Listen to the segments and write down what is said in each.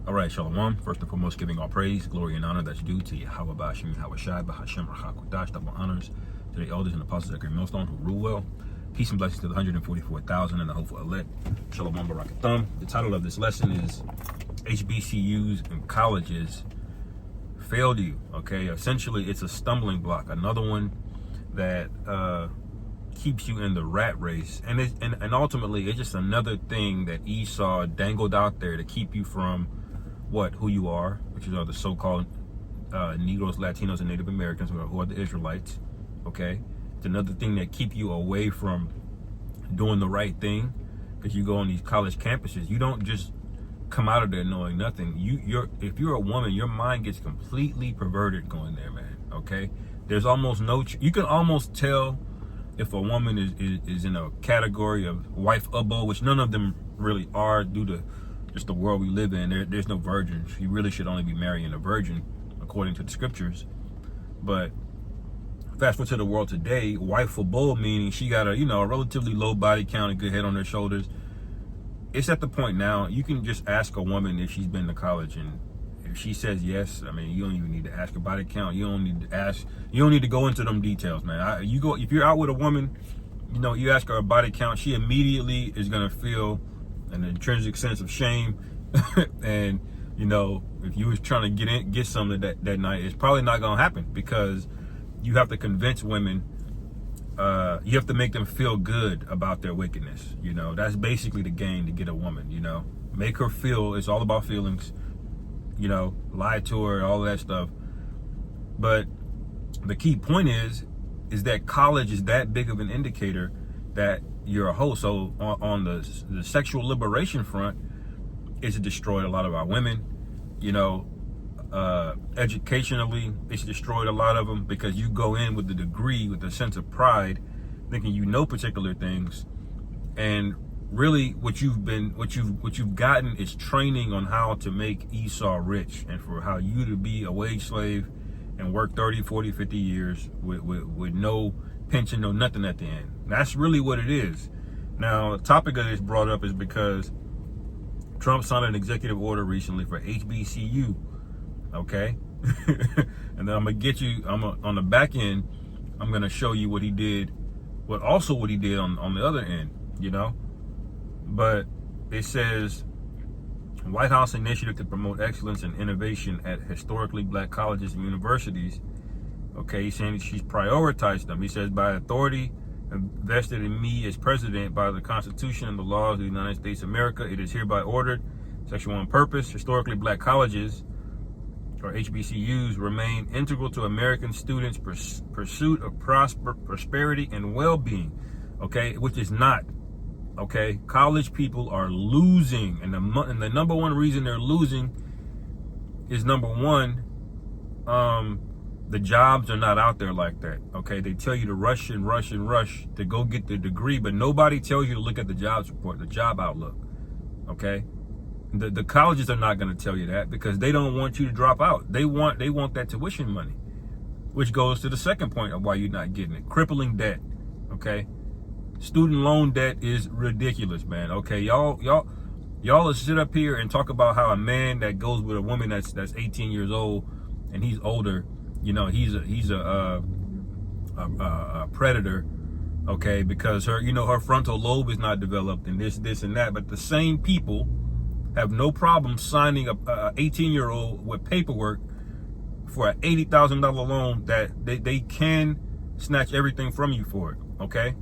All right, Shalom. First and foremost, giving all praise, glory, and honor that's due to Yahweh Ba'ashim Hawashai Bahashem Rachakodash. Double honors to the elders and apostles of Great Millstone who rule well. Peace and blessings to the 144,000 and the hopeful elect. Shalom Barakatham. The title of this lesson is HBCUs and Colleges Failed You. Okay, essentially it's a stumbling block, another one that keeps you in the rat race, and ultimately it's just another thing that Esau dangled out there to keep you from who you are, which are the so-called Negroes, Latinos, and Native Americans, who are the Israelites. Okay, it's another thing that keep you away from doing the right thing, because you go on these college campuses, you don't just come out of there knowing nothing. If you're a woman, your mind gets completely perverted going there, man. Okay, there's almost no you can almost tell if a woman is in a category of wife abo, which none of them really are due to just the world we live in. There's no virgins. You really should only be marrying a virgin according to the scriptures. But fast forward to the world today, wife abo meaning she got a relatively low body count, a good head on her shoulders. It's at the point now you can just ask a woman if she's been to college, and if she says yes, I mean, you don't even need to ask her body count. You don't need to go into them details, man. If you're out with a woman, you ask her her body count, she immediately is gonna feel an intrinsic sense of shame. And if you was trying to get something that night, it's probably not gonna happen, because you have to convince women. You have to make them feel good about their wickedness. That's basically the game to get a woman. Make her feel it's all about feelings. Lie to her, all that stuff. But the key point is that college is that big of an indicator that you're a hoe. So on the sexual liberation front, it's destroyed a lot of our women. Educationally, it's destroyed a lot of them, because you go in with the degree, with a sense of pride, thinking you know particular things, and really what you've gotten is training on how to make Esau rich, and for how you to be a wage slave and work 30, 40, 50 years with no pension, no nothing at the end. That's really what it is. Now, the topic of this brought up is because Trump signed an executive order recently for HBCU. Okay. And then I'm on the back end, I'm gonna show you what he did, what he did on the other end, But it says White House initiative to promote excellence and innovation at historically black colleges and universities. Okay, he's saying she's prioritized them. He says, by authority vested in me as president by the Constitution and the laws of the United States of America, it is hereby ordered, Section 1 purpose, historically black colleges, or HBCUs, remain integral to American students' pursuit of prosperity and well-being. Okay, which is not. Okay, college people are losing, and the number one reason they're losing is, number one, the jobs are not out there like that. Okay, they tell you to rush and rush and rush to go get the degree, but nobody tells you to look at the jobs report, the job outlook. Okay, the colleges are not going to tell you that, because they don't want you to drop out. They want that tuition money, which goes to the second point of why you're not getting it: crippling debt. Okay. Student loan debt is ridiculous, man. Okay, y'all will sit up here and talk about how a man that goes with a woman that's 18 years old and he's older, he's a predator. Okay, because her frontal lobe is not developed, and this and that. But the same people have no problem signing a 18-year-old with paperwork for an $80,000 loan that they can snatch everything from you for it. Okay.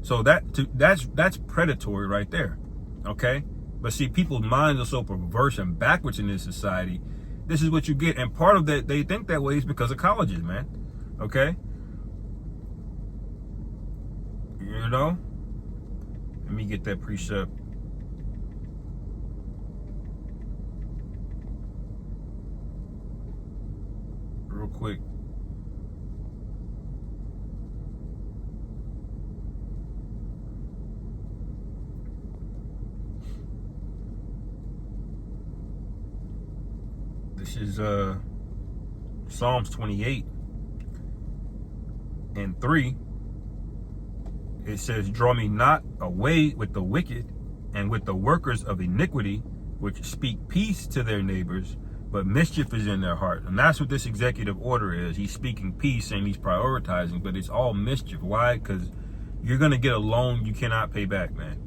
So that's predatory right there, okay? But see, people's minds are so perverse and backwards in this society. This is what you get, and part of that, they think that way, is because of colleges, man, okay? Let me get that precept. Real quick. This is Psalms 28 and 3. It says, draw me not away with the wicked and with the workers of iniquity, which speak peace to their neighbors, but mischief is in their heart. And that's what this executive order is. He's speaking peace and he's prioritizing, but it's all mischief. Why? Because you're going to get a loan you cannot pay back, man.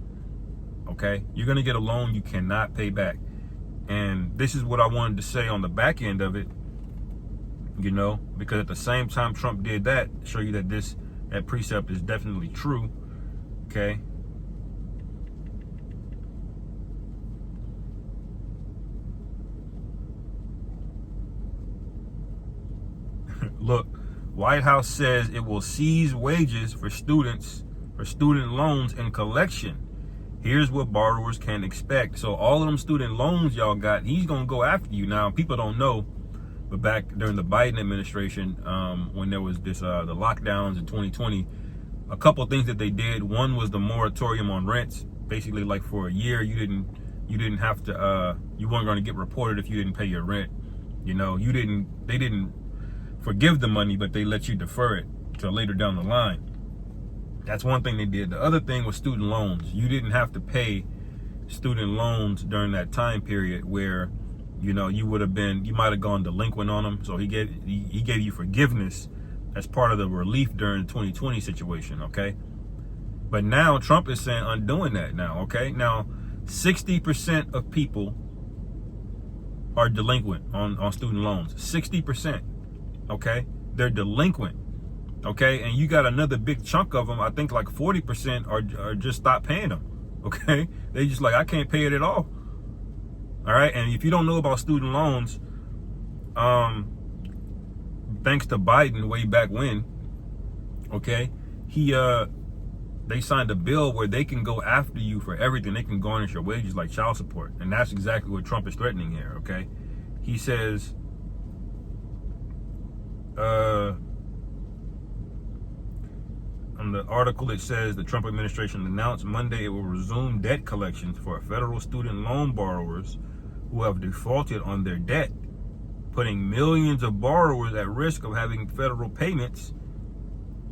Okay? You're going to get a loan you cannot pay back. And this is what I wanted to say on the back end of it, you know, because at the same time Trump did that, show you that that precept is definitely true. Okay? Look, White House says it will seize wages for student loans and collection. Here's what borrowers can expect. So all of them student loans y'all got, he's gonna go after you. Now, people don't know, but back during the Biden administration, when there was the lockdowns in 2020, a couple of things that they did. One was the moratorium on rents. Basically, like for a year, you didn't have to, you weren't going to get reported if you didn't pay your rent. You know, they didn't forgive the money, but they let you defer it till later down the line. That's one thing they did. The other thing was student loans. You didn't have to pay student loans during that time period where, you know, you might have gone delinquent on them. So he gave you forgiveness as part of the relief during the 2020 situation, okay? But now Trump is saying undoing that now, okay? Now, 60% of people are delinquent on student loans. 60%, okay? They're delinquent, okay? And you got another big chunk of them, I think like 40% are just stop paying them, okay? They just like, I can't pay it at all. All right, and if you don't know about student loans, thanks to Biden way back when, okay, they signed a bill where they can go after you for everything. They can garnish your wages like child support, and that's exactly what Trump is threatening here. Okay, he says, on the article it says the Trump administration announced Monday it will resume debt collections for federal student loan borrowers who have defaulted on their debt, putting millions of borrowers at risk of having federal payments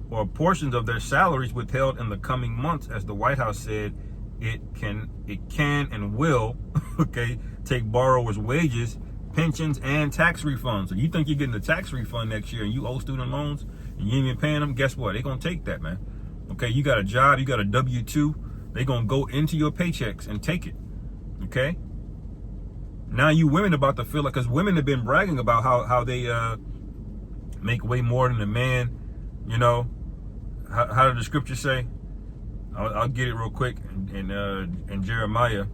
or portions of their salaries withheld in the coming months, as the White House said it can and will, okay, take borrowers' wages, pensions, and tax refunds. So you think you're getting a tax refund next year and you owe student loans and you ain't even paying them? Guess what? They're going to take that, man. Okay, you got a job, you got a W-2, they're going to go into your paychecks and take it, okay? Now you women about to feel like, because women have been bragging about how they make way more than a man, you know. How did the scripture say? I'll get it real quick. In Jeremiah,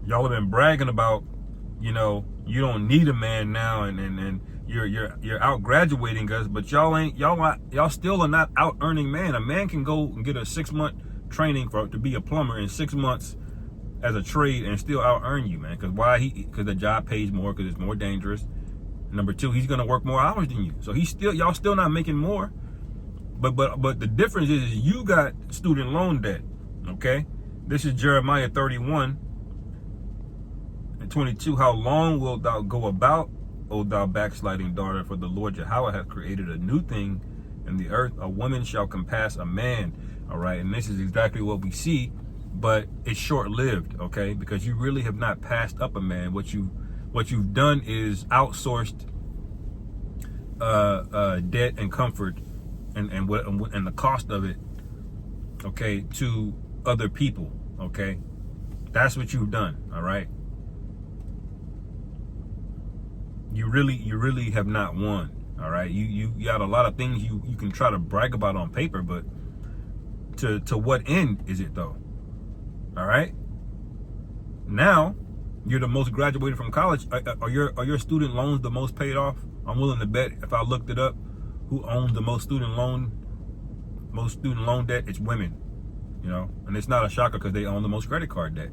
y'all have been bragging about, you know, you don't need a man now, and you're out graduating us, but y'all still are not out earning man. A man can go and get a 6-month training to be a plumber in 6 months as a trade and still out earn you, man. Because because the job pays more, because it's more dangerous. Number two, he's gonna work more hours than you, so y'all still not making more. But the difference is you got student loan debt. Okay, this is Jeremiah 31:22. How long wilt thou go about, O thou backsliding daughter? For the Lord Yahweh hath created a new thing in the earth. A woman shall compass a man. All right, and this is exactly what we see, but it's short-lived, okay? Because you really have not passed up a man. What you've done is outsourced debt and comfort and the cost of it, okay, to other people, okay? That's what you've done, all right? You really have not won, all right? You got a lot of things you can try to brag about on paper, but to what end is it though? All right. Now you're the most graduated from college. Are your student loans the most paid off? I'm willing to bet, if I looked it up, who owns the most student loan debt? It's women. You know, and it's not a shocker because they own the most credit card debt.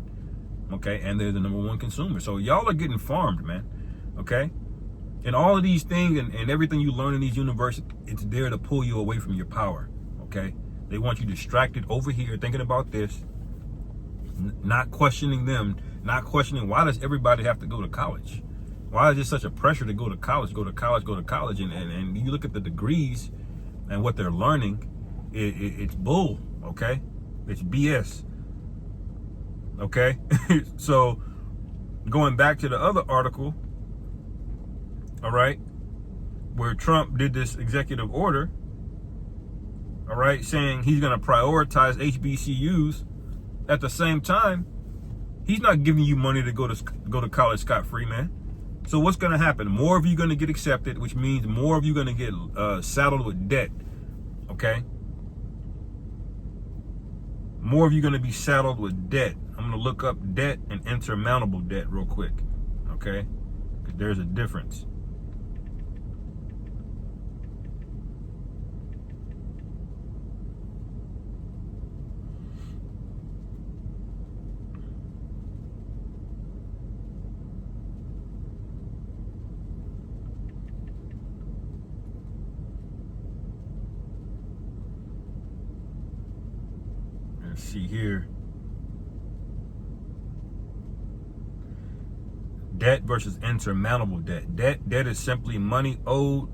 Okay, and they're the #1 consumer. So y'all are getting farmed, man. Okay, and all of these things and everything you learn in these universities, it's there to pull you away from your power. Okay. They want you distracted over here thinking about this, not questioning them, not questioning why does everybody have to go to college? Why is there such a pressure to go to college, go to college, go to college? And you look at the degrees and what they're learning, it's bull, okay? It's BS. Okay, so going back to the other article, all right, where Trump did this executive order, all right, saying he's going to prioritize HBCUs. At the same time, he's not giving you money to go to college scot-free, man. So what's going to happen? More of you going to get accepted, which means more of you going to get saddled with debt. Okay, more of you going to be saddled with debt. I'm going to look up debt and insurmountable debt real quick. Okay, because there's a difference. Let's see here. Debt versus insurmountable debt. Debt is simply money owed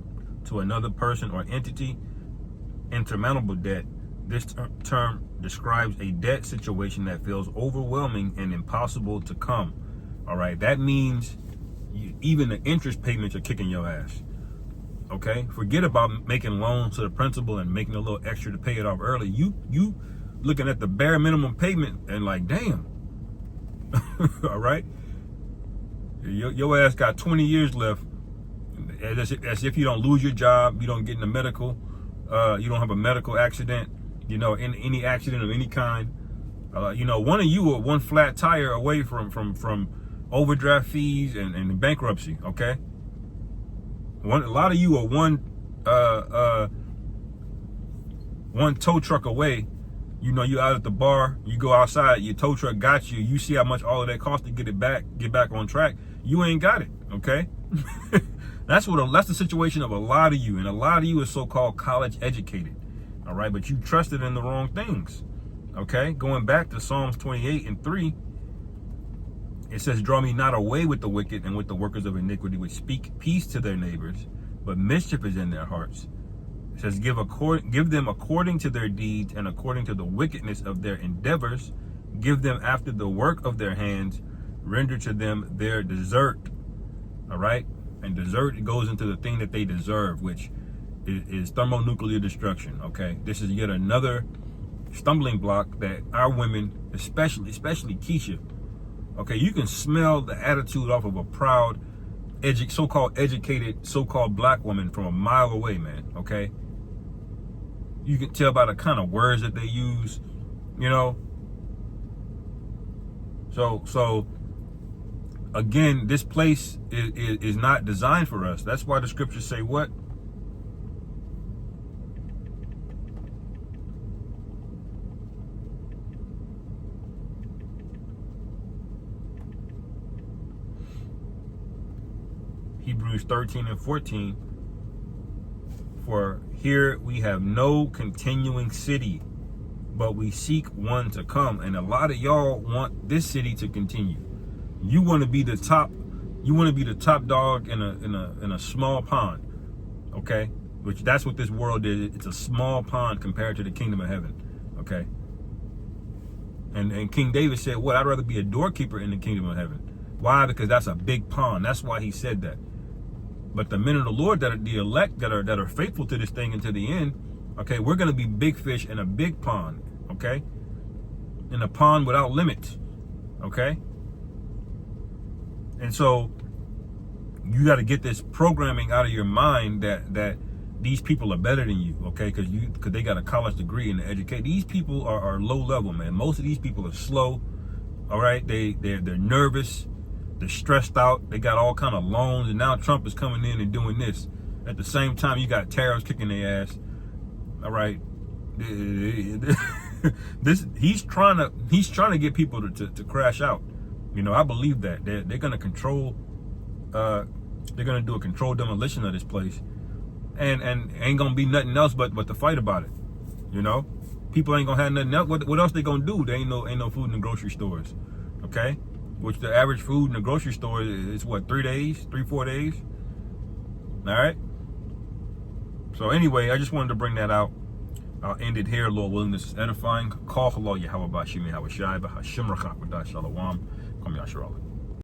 to another person or entity. Insurmountable debt. This term describes a debt situation that feels overwhelming and impossible to come. All right, that means even the interest payments are kicking your ass. Okay, forget about making loans to the principal and making a little extra to pay it off early. You looking at the bare minimum payment and like, damn. All right, your ass got 20 years left. As if you don't lose your job, you don't get in a medical, you don't have a medical accident, in any accident of any kind. One of you are one flat tire away from overdraft fees and bankruptcy. Okay, a lot of you are one tow truck away. You out at the bar, you go outside, your tow truck got you. You see how much all of that costs to get back on track. You ain't got it. Okay. That's the situation of a lot of you, and a lot of you is so-called college educated, all right, but you trusted in the wrong things. Okay, going back to Psalms 28:3, it says, "Draw me not away with the wicked and with the workers of iniquity, which speak peace to their neighbors, but mischief is in their hearts." It says, "Give them according to their deeds and according to the wickedness of their endeavors. Give them after the work of their hands. Render to them their desert." All right. And desert goes into the thing that they deserve, which is thermonuclear destruction. Okay, this is yet another stumbling block that our women, especially Keisha, okay, you can smell the attitude off of a proud, so-called educated, so-called black woman from a mile away, man. Okay, you can tell by the kind of words that they use, So again, this place is not designed for us. That's why the scriptures say what? Hebrews 13:14. "For here we have no continuing city, but we seek one to come." And a lot of y'all want this city to continue. You want to be the top. You want to be the top dog in a small pond, okay? Which that's what this world is. It's a small pond compared to the kingdom of heaven, okay? And King David said, "What? I'd rather be a doorkeeper in the kingdom of heaven." Why? Because that's a big pond. That's why he said that. But the men of the Lord that are the elect, that are faithful to this thing until the end, okay, we're gonna be big fish in a big pond, okay? In a pond without limits, okay? And so you got to get this programming out of your mind that these people are better than you, okay? Because they got a college degree and educate. These people are low level, man. Most of these people are slow, all right? They're nervous, they're stressed out, they got all kind of loans, and now Trump is coming in and doing this. At the same time, you got tariffs kicking their ass, all right? He's trying to get people to crash out. I believe that they're going to control. They're going to do a controlled demolition of this place, and ain't going to be nothing else but to fight about it. People ain't going to have nothing else. What else they going to do? There ain't no food in the grocery stores. Okay, which the average food in the grocery store is what, 4 days. All right. So anyway, I just wanted to bring that out. I'll end it here. Lord willing, this is edifying. Call hello, Yahweh Bashimi Hawashai, Bahashim Rakhakwadash Shalom. Come Yasharallah.